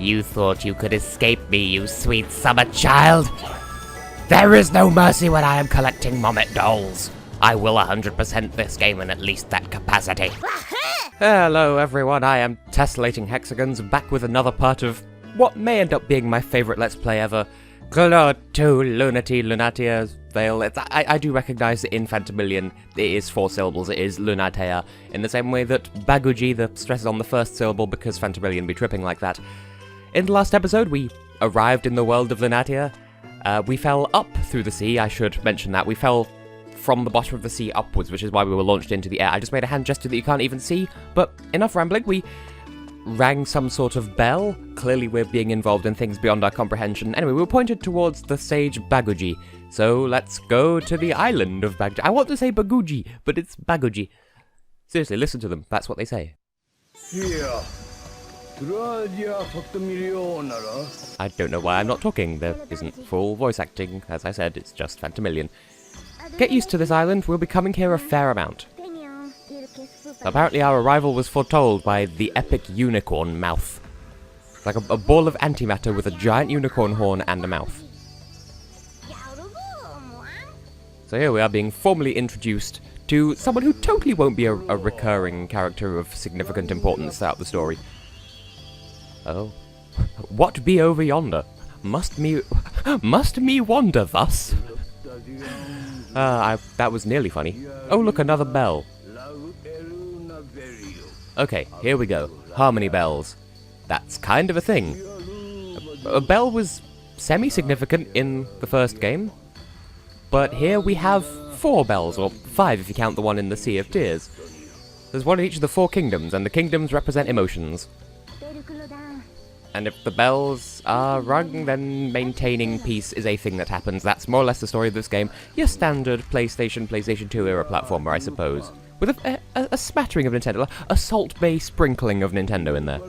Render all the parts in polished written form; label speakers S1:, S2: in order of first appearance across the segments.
S1: You thought you could escape me, you sweet summer child? There is no mercy when I am collecting Mommet dolls. I will 100% this game in at least that capacity. Hello everyone, I am Tessellating Hexagons, back with another part of what may end up being my favourite Let's Play ever. Klonoa 2 Lunatea's Veil. I do recognise that in Fantamillion it is 4 syllables, it is Lunatea, in the same way that Baguji, the stress is on the first syllable because Fantamillion be tripping like that. In the last episode we arrived in the world of Lunatea. We fell up through the sea, I should mention that. We fell from the bottom of the sea upwards, which is why we were launched into the air. I just made a hand gesture that you can't even see, but enough rambling. We rang some sort of bell. Clearly we're being involved in things beyond our comprehension. Anyway, we were pointed towards the sage Baguji, so let's go to the island of Baguji. I want to say Baguji, but it's Baguji. Seriously, listen to them, that's what they say. I don't know why I'm not talking, there isn't full voice acting, as I said, it's just Fantamillion. Get used to this island, we'll be coming here a fair amount. Apparently our arrival was foretold by the epic unicorn mouth. It's like a ball of antimatter with a giant unicorn horn and a mouth. So here we are being formally introduced to someone who totally won't be a recurring character of significant importance throughout the story. Oh. What be over yonder? Must me wander thus? That was nearly funny. Oh look, another bell. Okay, here we go. Harmony bells. That's kind of a thing. A bell was semi-significant in the first game, but here we have 4 bells, or 5 if you count the one in the Sea of Tears. There's one in each of the 4 kingdoms, and the kingdoms represent emotions. And if the bells are rung, then maintaining peace is a thing that happens. That's more or less the story of this game. Your standard PlayStation 2 era platformer, I suppose. With a smattering of Nintendo, a Salt Bay sprinkling of Nintendo in there.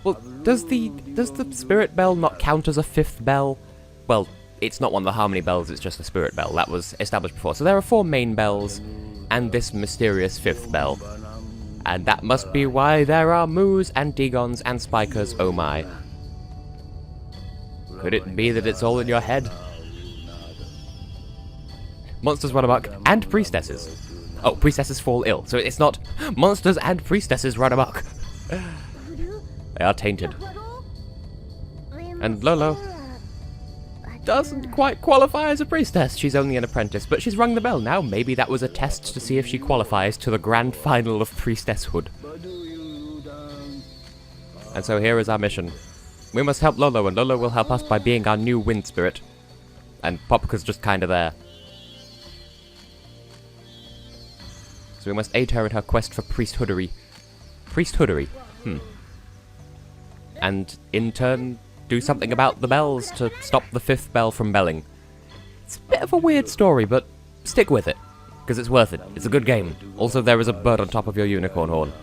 S1: Well, does the Spirit Bell not count as a 5th bell? Well, it's not one of the Harmony bells, it's just a Spirit Bell. That was established before. So there are 4 main bells, and this mysterious 5th bell. And that must be why there are Moos and Digons and Spikers, oh my. Could it be that it's all in your head? Monsters run amok, and priestesses. Oh, priestesses fall ill, so it's not monsters and priestesses run amok. They are tainted. And Lolo doesn't quite qualify as a priestess. She's only an apprentice, but she's rung the bell now. Maybe that was a test to see if she qualifies to the grand final of priestesshood. And so here is our mission. We must help Lolo, and Lolo will help us by being our new wind spirit. And Popka's just kinda there. So we must aid her in her quest for priesthoodery. Priesthoodery. And in turn, do something about the bells to stop the 5th bell from belling. It's a bit of a weird story, but stick with it, because it's worth it. It's a good game. Also, there is a bird on top of your unicorn horn.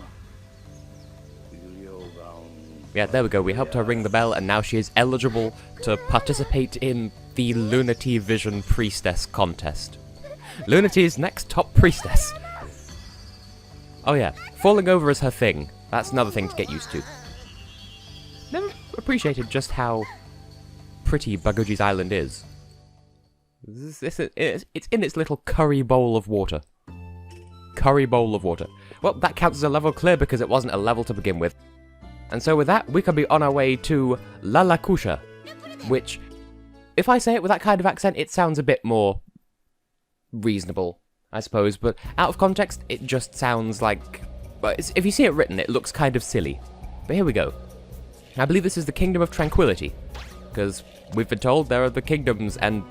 S1: Yeah, there we go. We helped her ring the bell, and now she is eligible to participate in the Lunatea Vision Priestess contest. Lunatea's next top priestess. Oh yeah, falling over is her thing. That's another thing to get used to. Never appreciated just how pretty Baguji's island is. It's in its little curry bowl of water. Curry bowl of water. Well, that counts as a level clear because it wasn't a level to begin with. And so with that, we can be on our way to Lalakusha, which, if I say it with that kind of accent, it sounds a bit more reasonable, I suppose, but out of context, it just sounds like... if you see it written, it looks kind of silly. But here we go. I believe this is the Kingdom of Tranquility, because we've been told there are the kingdoms, and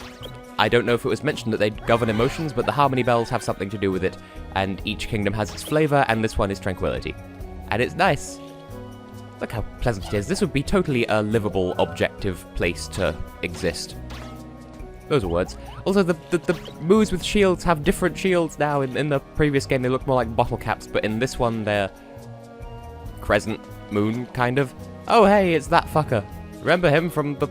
S1: I don't know if it was mentioned that they govern emotions, but the Harmony bells have something to do with it, and each kingdom has its flavour, and this one is Tranquility. And it's nice. Look how pleasant it is. This would be totally a livable, objective place to exist. Those are words. Also, the Moos with shields have different shields now. In the previous game, they look more like bottle caps, but in this one, they're crescent moon, kind of. Oh, hey, it's that fucker. Remember him from the...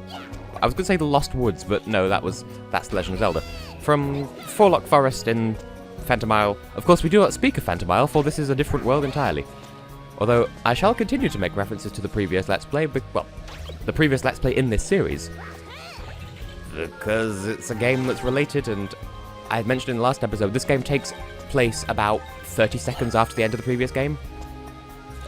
S1: I was going to say the Lost Woods, but no, that's Legend of Zelda. From Forlock Forest in Phantomile. Of course, we do not speak of Phantomile, for this is a different world entirely. Although, I shall continue to make references to the previous Let's Play, well, the previous Let's Play in this series. Because it's a game that's related, and I had mentioned in the last episode, this game takes place about 30 seconds after the end of the previous game.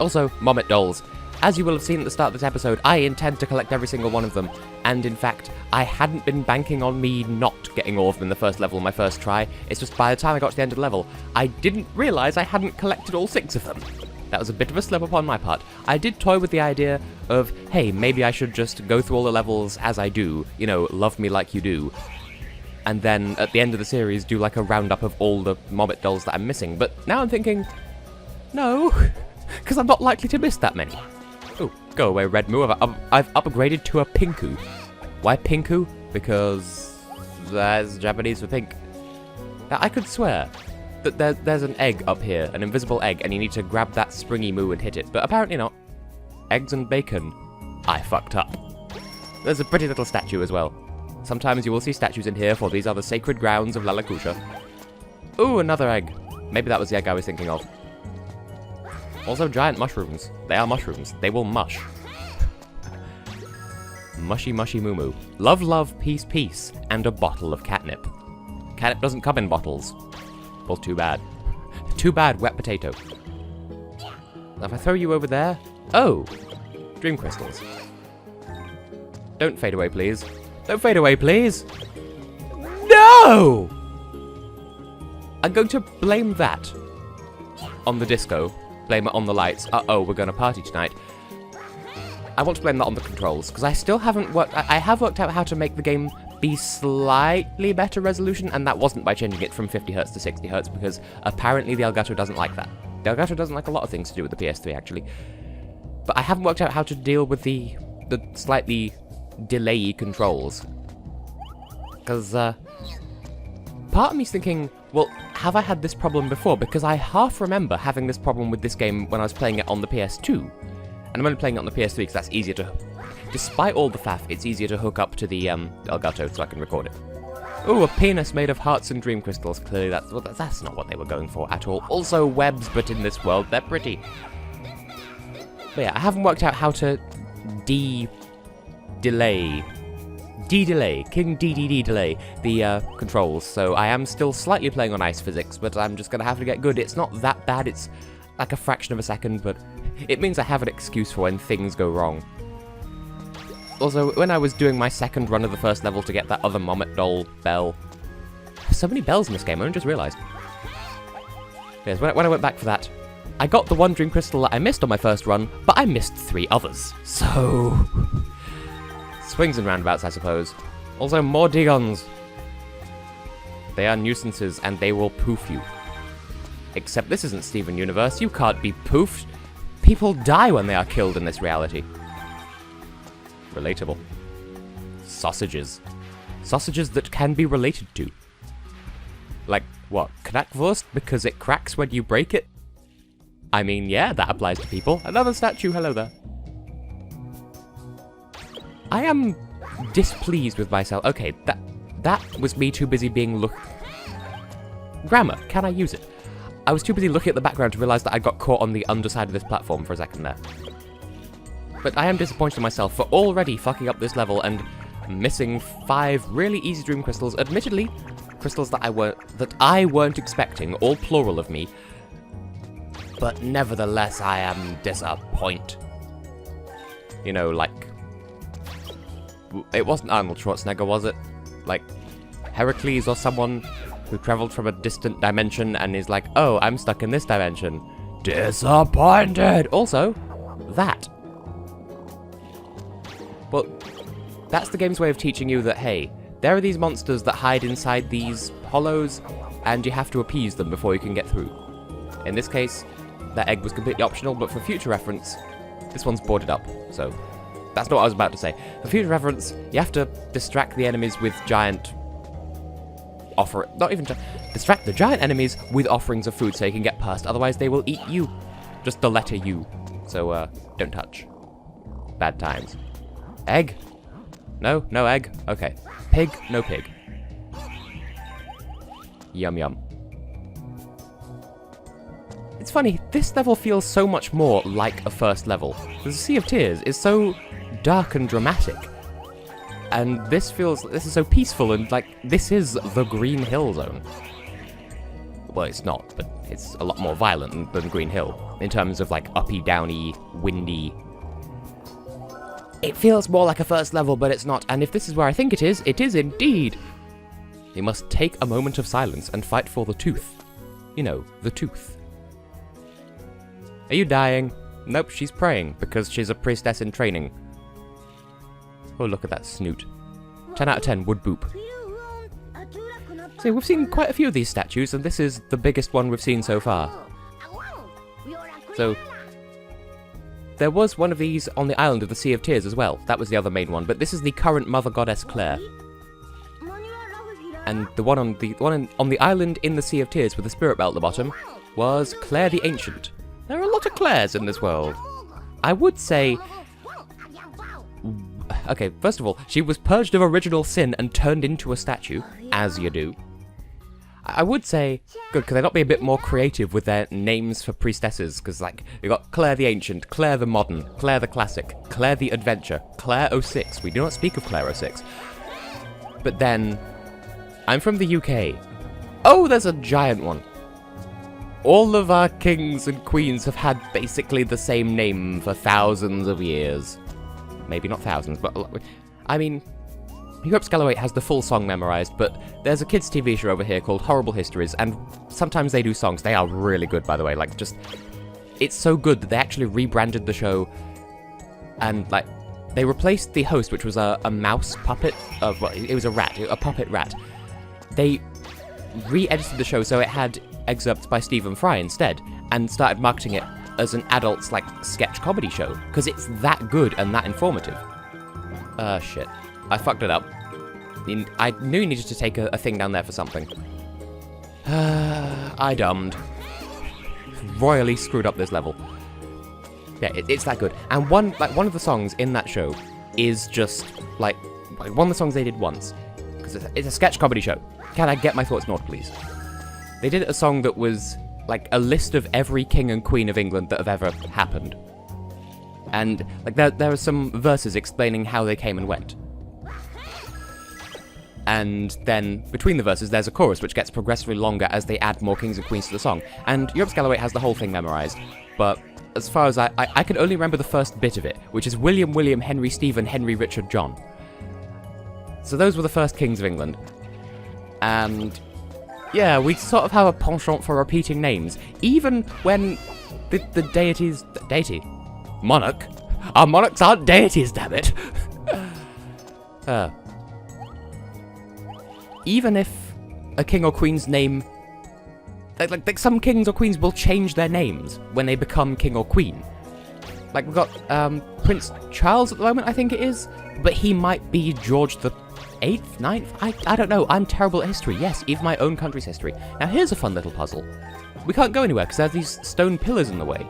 S1: Also, Mommet dolls. As you will have seen at the start of this episode, I intend to collect every single one of them, and in fact, I hadn't been banking on me not getting all of them in the first level on my first try. It's just by the time I got to the end of the level, I didn't realise I hadn't collected all 6 of them. That was a bit of a slip up on my part. I did toy with the idea of, hey, maybe I should just go through all the levels as I do, you know, love me like you do, and then at the end of the series do like a roundup of all the Mommet dolls that I'm missing. But now I'm thinking, no, because I'm not likely to miss that many. Oh, go away, Red Moo. I've upgraded to a Pinku. Why Pinku? Because that's Japanese for pink. Now, I could swear that there's an egg up here, an invisible egg, and you need to grab that springy moo and hit it, but apparently not. Eggs and bacon. I fucked up. There's a pretty little statue as well. Sometimes you will see statues in here, for these are the sacred grounds of Lalakusha. Ooh, another egg. Maybe that was the egg I was thinking of. Also, giant mushrooms. They are mushrooms. They will mush. Mushy, mushy, moo moo. Love, love, peace, peace. And a bottle of catnip. Catnip doesn't come in bottles. Well, too bad. Too bad, wet potato. Now, if I throw you over there... Oh! Dream crystals. Don't fade away, please. Don't fade away, please! No! I'm going to blame that on the disco. Blame it on the lights. Uh-oh, we're going to party tonight. I want to blame that on the controls, because I still haven't worked... I have worked out how to make the game be slightly better resolution, and that wasn't by changing it from 50Hz to 60Hz, because apparently the Elgato doesn't like that. The Elgato doesn't like a lot of things to do with the PS3, actually. But I haven't worked out how to deal with the slightly delay controls. Because, part of me's thinking, well, have I had this problem before? Because I half remember having this problem with this game when I was playing it on the PS2. And I'm only playing it on the PS3 because that's easier to... Despite all the faff, it's easier to hook up to the Elgato so I can record it. Ooh, a penis made of hearts and dream crystals. Clearly that's not what they were going for at all. Also webs, but in this world, they're pretty. But yeah, I haven't worked out how to delay, King DDD delay the controls, so I am still slightly playing on ice physics, but I'm just gonna have to get good. It's not that bad, it's like a fraction of a second, but it means I have an excuse for when things go wrong. Also, when I was doing my second run of the first level to get that other Mommet doll bell... So many bells in this game, I only just realised. Yes, when I went back for that, I got the one dream crystal that I missed on my first run, but I missed 3 others. So... swings and roundabouts, I suppose. Also, more Digons. They are nuisances, and they will poof you. Except this isn't Steven Universe, you can't be poofed. People die when they are killed in this reality. Relatable. Sausages. Sausages that can be related to. Like, what, Knackwurst because it cracks when you break it? I mean, yeah, that applies to people. Another statue, hello there. I am displeased with myself. Okay, that was me too busy being Grammar, can I use it? I was too busy looking at the background to realise that I got caught on the underside of this platform for a second there. But I am disappointed in myself for already fucking up this level and missing 5 really easy dream crystals. Admittedly, crystals that I weren't expecting, all plural of me. But nevertheless, I am disappointed. You know, like... It wasn't Arnold Schwarzenegger, was it? Like, Heracles or someone who travelled from a distant dimension and is like, oh, I'm stuck in this dimension. Disappointed! Also, that. Well, that's the game's way of teaching you that, hey, there are these monsters that hide inside these hollows, and you have to appease them before you can get through. In this case, that egg was completely optional, but for future reference, this one's boarded up, so that's not what I was about to say. For future reference, you have to distract the enemies with distract the giant enemies with offerings of food so you can get past, otherwise they will eat you. Just the letter U. So, don't touch. Bad times. Egg? No? No egg? Okay. Pig? No pig. Yum yum. It's funny, this level feels so much more like a first level. The Sea of Tears is so dark and dramatic. And this is so peaceful and like, this is the Green Hill Zone. Well, it's not, but it's a lot more violent than Green Hill, in terms of like uppy, downy, windy. It feels more like a first level, but it's not, and if this is where I think it is indeed. You must take a moment of silence and fight for the tooth. You know, the tooth. Are you dying? Nope, she's praying, because she's a priestess in training. Oh, look at that snoot. 10 out of 10 would boop. So we've seen quite a few of these statues, and this is the biggest one we've seen so far. So, there was one of these on the island of the Sea of Tears as well. That was the other main one, but this is the current Mother Goddess Claire. And the one on the island in the Sea of Tears with the spirit belt at the bottom was Claire the Ancient. There are a lot of Claires in this world. I would say... Okay, first of all, she was purged of original sin and turned into a statue, as you do. I would say, good, could they not be a bit more creative with their names for priestesses? Because, like, we've got Claire the Ancient, Claire the Modern, Claire the Classic, Claire the Adventure, Claire 06. We do not speak of Claire 06. But then, I'm from the UK. Oh, there's a giant one. All of our kings and queens have had basically the same name for thousands of years. Maybe not thousands, but I mean, Europe Scalaway has the full song memorized, but there's a kids' TV show over here called Horrible Histories, and sometimes they do songs. They are really good, by the way. Like, just, it's so good that they actually rebranded the show, and like, they replaced the host, which was a mouse puppet. Well, it was a rat, a puppet rat. They re-edited the show so it had excerpts by Stephen Fry instead, and started marketing it as an adult's, like, sketch comedy show, because it's that good and that informative. Shit. I fucked it up. I knew you needed to take a thing down there for something. I dummed. Royally screwed up this level. Yeah, it's that good. And one of the songs in that show is just, like one of the songs they did once. Because it's a sketch comedy show. Can I get my thoughts north, please? They did a song that was like a list of every king and queen of England that have ever happened. And like there are some verses explaining how they came and went. And then between the verses there's a chorus which gets progressively longer as they add more kings and queens to the song. And Europe Scalaway has the whole thing memorized, but as far as I can only remember the first bit of it, which is William, Henry, Stephen, Henry, Richard, John. So those were the first kings of England. And yeah, we sort of have a penchant for repeating names, even when the deities... Deity? Monarch? Our monarchs aren't deities, damn it! Even if a king or queen's name... Like some kings or queens will change their names when they become king or queen. Like, we've got Prince Charles at the moment, I think it is, but he might be George the 8th, 9th? I don't know, I'm terrible at history. Yes, even my own country's history. Now here's a fun little puzzle. We can't go anywhere because there's these stone pillars in the way.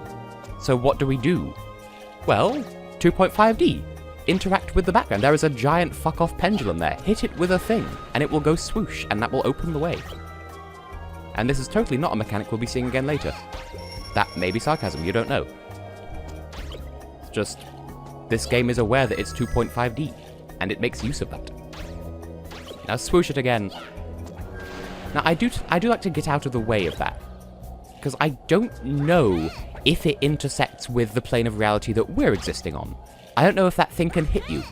S1: So what do? Well, 2.5D. Interact with the background. There is a giant fuck-off pendulum there. Hit it with a thing, and it will go swoosh, and that will open the way. And this is totally not a mechanic we'll be seeing again later. That may be sarcasm, you don't know. It's just, this game is aware that it's 2.5D, and it makes use of that. Now swoosh it again. Now I do like to get out of the way of that, because I don't know if it intersects with the plane of reality that we're existing on. I don't know if that thing can hit you.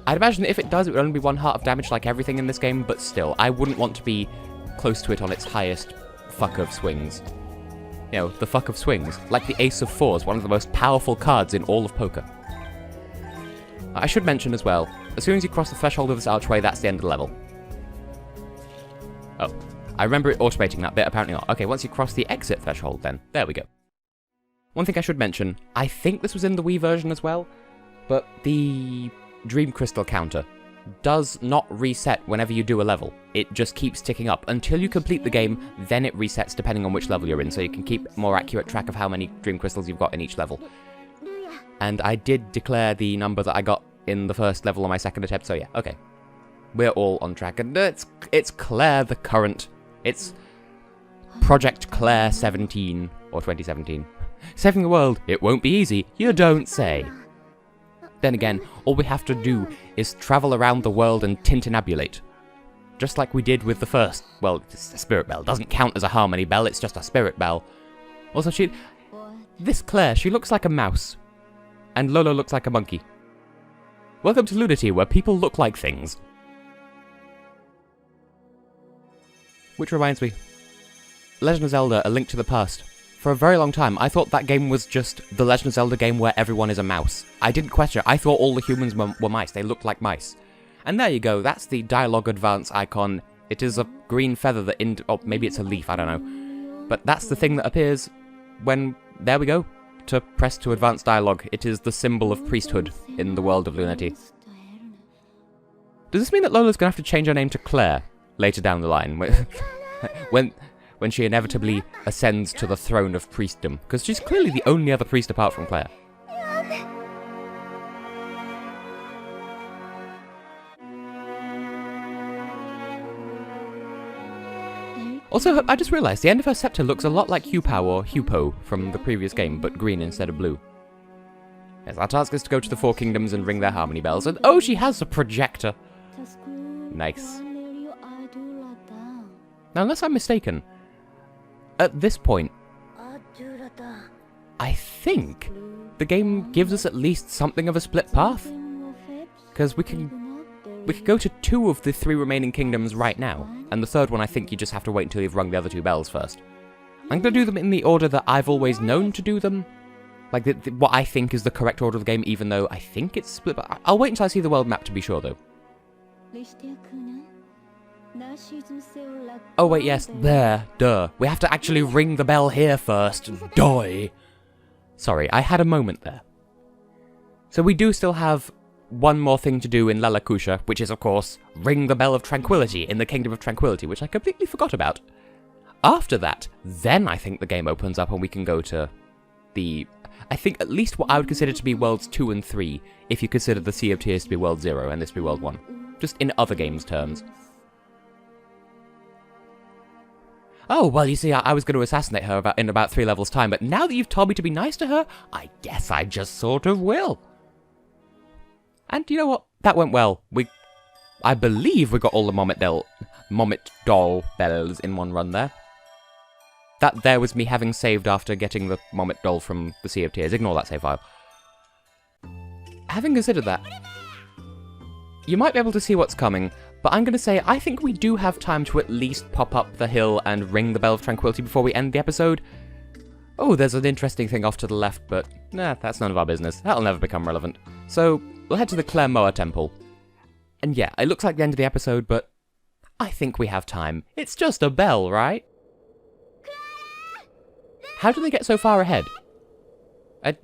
S1: I'd imagine that if it does, it would only be 1 heart of damage like everything in this game, but still, I wouldn't want to be close to it on its highest fuck of swings. You know, the fuck of swings, like the Ace of Fours, one of the most powerful cards in all of poker. I should mention as well, as soon as you cross the threshold of this archway, that's the end of the level. Oh, I remember it automating that bit, apparently not. Okay, once you cross the exit threshold then, there we go. One thing I should mention, I think this was in the Wii version as well, but the Dream Crystal counter does not reset whenever you do a level. It just keeps ticking up until you complete the game, then it resets depending on which level you're in, so you can keep more accurate track of how many Dream Crystals you've got in each level. And I did declare the number that I got in the first level on my second attempt, so yeah, okay. We're all on track, and it's Claire the current. It's Project Claire 17. Or 2017. Saving the world, it won't be easy, you don't say. Then again, all we have to do is travel around the world and tintinnabulate. Just like we did with the first, well, it's a spirit bell. It doesn't count as a harmony bell, it's just a spirit bell. Also, this Claire, she looks like a mouse. And Lolo looks like a monkey. Welcome to Lunatea, where people look like things. Which reminds me, Legend of Zelda: A Link to the Past. For a very long time, I thought that game was just the Legend of Zelda game where everyone is a mouse. I didn't question it. I thought all the humans were mice. They looked like mice. And there you go. That's the dialogue advance icon. It is a green feather that oh, maybe it's a leaf. I don't know. But that's the thing that appears when, there we go, to press to advance dialogue. It is the symbol of priesthood in the world of Lunatea. Does this mean that Lola's going to have to change her name to Claire later down the line? When she inevitably ascends to the throne of priestdom, because she's clearly the only other priest apart from Claire. Also, I just realised the end of her scepter looks a lot like Hupao or Hupo from the previous game, but green instead of blue. Yes, our task is to go to the Four Kingdoms and ring their harmony bells, and oh, she has a projector! Nice. Now, unless I'm mistaken, at this point, I think the game gives us at least something of a split path. Because we could go to 2 of the 3 remaining kingdoms right now, and the third one I think you just have to wait until you've rung the other 2 bells first. I'm going to do them in the order that I've always known to do them. Like, what I think is the correct order of the game, even though I think it's split. But I'll wait until I see the world map to be sure, though. Oh wait, yes, there, duh. We have to actually ring the bell here first, doy. Sorry, I had a moment there. So we do still have one more thing to do in Lalakusha, which is, of course, ring the bell of tranquility in the Kingdom of Tranquility, which I completely forgot about. After that, then I think the game opens up and we can go to the, I think at least what I would consider to be Worlds 2 and 3, if you consider the Sea of Tears to be World 0 and this to be World 1. Just in other games' terms. Oh, well, you see, I was going to assassinate her in about 3 levels' time, but now that you've told me to be nice to her, I guess I just sort of will. And you know what? That went well. I believe we got all the Mommet doll bells in one run there. That there was me having saved after getting the Mommet doll from the Sea of Tears. Ignore that save file. Having considered that, you might be able to see what's coming, but I'm going to say I think we do have time to at least pop up the hill and ring the Bell of Tranquility before we end the episode. Oh, there's an interesting thing off to the left, but nah, that's none of our business. That'll never become relevant. So, we'll head to the Klonoa temple. And yeah, it looks like the end of the episode, but I think we have time. It's just a bell, right? How did they get so far ahead?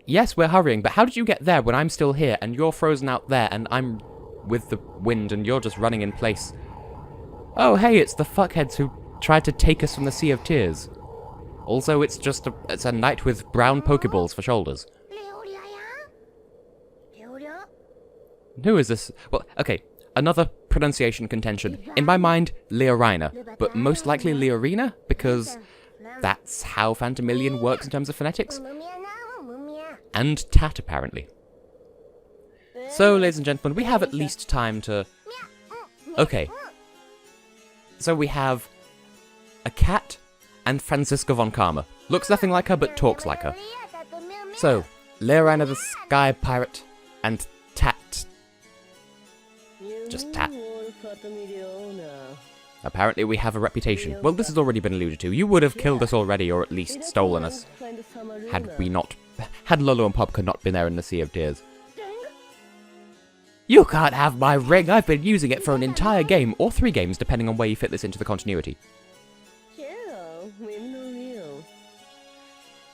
S1: Yes, we're hurrying, but how did you get there when I'm still here and you're frozen out there and I'm with the wind and you're just running in place? Oh, hey, it's the fuckheads who tried to take us from the Sea of Tears. Also, it's a knight with brown Pokeballs for shoulders. Who is this? Well, okay, another pronunciation contention. In my mind, Leorina, but most likely Leorina, because that's how Phantomilion works in terms of phonetics. And tat, apparently. So, ladies and gentlemen, we have at least time to... Okay. So we have a cat and Franziska von Karma. Looks nothing like her, but talks like her. So, Leorina the Sky Pirate and Tat. Just Tat. Apparently we have a reputation. Well, this has already been alluded to. You would have killed us already, or at least stolen us, had Lolo and Popka not been there in the Sea of Tears. You can't have my ring! I've been using it for an entire game, or 3 games, depending on where you fit this into the continuity.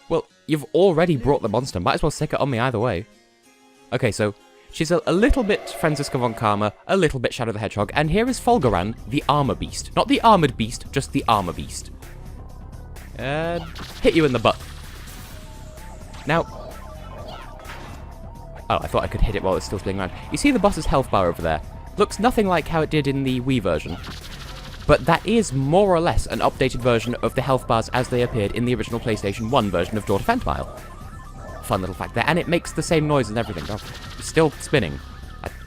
S1: Well, you've already brought the monster, might as well stick it on me either way. Okay, so, she's a little bit Franziska von Karma, a little bit Shadow the Hedgehog, and here is Folgaran, the Armor Beast. Not the Armored Beast, just the Armor Beast. Hit you in the butt. Now... Oh, I thought I could hit it while it's still spinning around. You see the boss's health bar over there? Looks nothing like how it did in the Wii version. but that is more or less an updated version of the health bars as they appeared in the original PlayStation 1 version of Door to Phantomile. Fun little fact there, and it makes the same noise and everything. Oh, still spinning.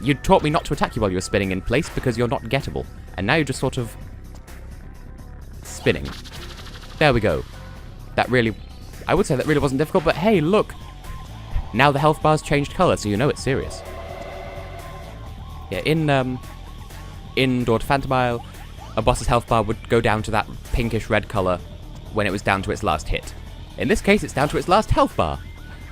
S1: You taught me not to attack you while you were spinning in place because you're not gettable, and now you're just sort of spinning. There we go. I would say that really wasn't difficult, but hey, look! Now the health bar's changed colour, so you know it's serious. Yeah, in Door to Phantomile, a boss's health bar would go down to that pinkish red colour when it was down to its last hit. In this case, it's down to its last health bar.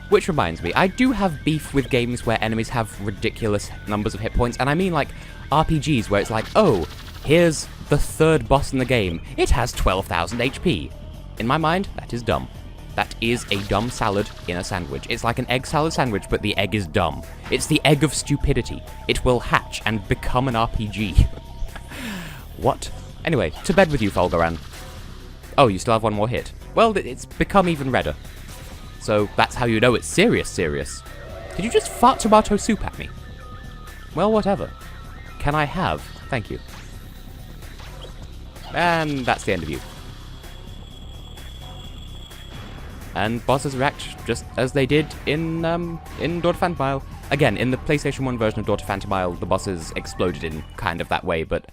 S1: Which reminds me, I do have beef with games where enemies have ridiculous numbers of hit points, and I mean like RPGs where it's like, oh, here's the third boss in the game, it has 12,000 HP. In my mind, that is dumb. That is a dumb salad in a sandwich. It's like an egg salad sandwich, but the egg is dumb. It's the egg of stupidity. It will hatch and become an RPG. What? Anyway, to bed with you, Fulguran. Oh, you still have one more hit. Well, it's become even redder. So that's how you know it's serious. Did you just fart tomato soup at me? Well, whatever. Can I have? Thank you. And that's the end of you. And bosses react just as they did in Door to Phantomile. Again, in the PlayStation 1 version of Door to Phantomile, the bosses exploded in kind of that way, but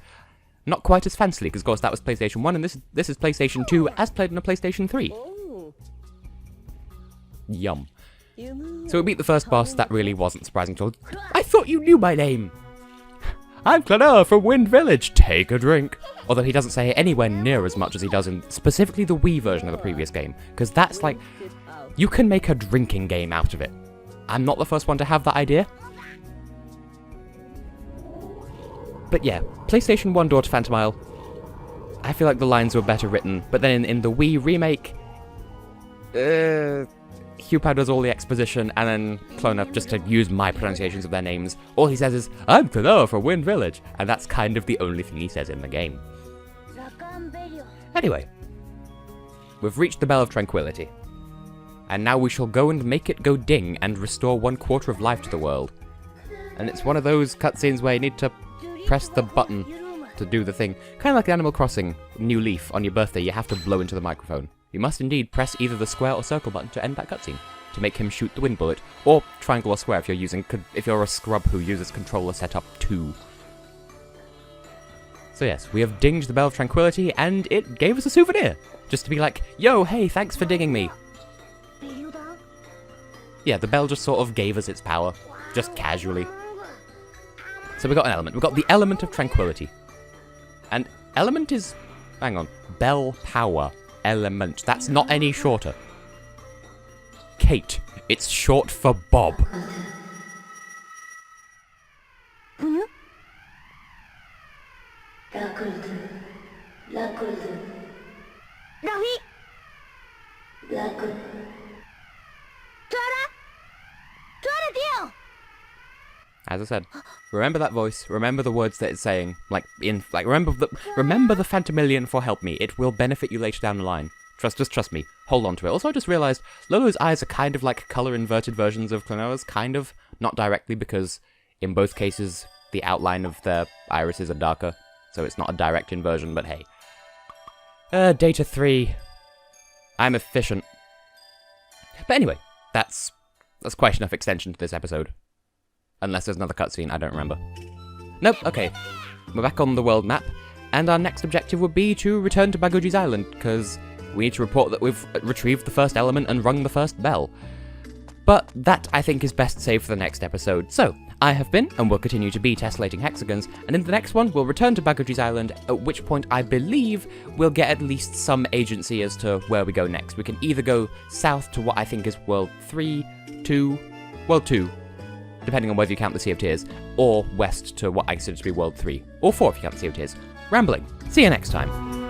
S1: not quite as fancily, because of course that was PlayStation 1, and this is PlayStation 2 as played on a PlayStation 3. Yum. So we beat the first boss. That really wasn't surprising at all. I thought you knew my name! I'm Klonoa from Wind Village, take a drink. Although he doesn't say it anywhere near as much as he does in specifically the Wii version of the previous game, because that's like, you can make a drinking game out of it. I'm not the first one to have that idea. But yeah, PlayStation 1 Door to Phantomile, I feel like the lines were better written, but then in the Wii remake, Hupao does all the exposition, and then Klonoa, just to use my pronunciations of their names, all he says is, I'm Klonoa from Wind Village, and that's kind of the only thing he says in the game. Anyway, we've reached the Bell of Tranquility, and now we shall go and make it go ding and restore 1/4 of life to the world. And it's one of those cutscenes where you need to press the button to do the thing. Kind of like Animal Crossing New Leaf on your birthday, you have to blow into the microphone. You must indeed press either the square or circle button to end that cutscene, to make him shoot the wind bullet, or triangle or square if you're a scrub who uses controller setup 2. So yes, we have dinged the Bell of Tranquility, and it gave us a souvenir! Just to be like, yo, hey, thanks for dinging me! Yeah, the bell just sort of gave us its power, just casually. So we got an element. We got the element of tranquility. And element is... hang on. Bell power. Element. That's not any shorter. Kate. It's short for Bob. As I said, remember that voice, remember the words that it's saying, remember the Phantomillion for help me, it will benefit you later down the line. Just trust me, hold on to it. Also, I just realised, Lolo's eyes are kind of like colour-inverted versions of Klonoa's, kind of, not directly, because in both cases, the outline of their irises are darker, so it's not a direct inversion, but hey. Data 3. I'm efficient. But anyway, that's quite enough extension to this episode. Unless there's another cutscene, I don't remember. Nope, okay. We're back on the world map, and our next objective would be to return to Baguji's island, because we need to report that we've retrieved the first element and rung the first bell. But that, I think, is best saved for the next episode. So, I have been, and will continue to be, Tessellating Hexagons, and in the next one, we'll return to Baguji's island, at which point I believe we'll get at least some agency as to where we go next. We can either go south to what I think is World 3, 2, World 2, depending on whether you count the Sea of Tears, or west to what I consider to be World 3, or 4 if you count the Sea of Tears. Rambling. See you next time.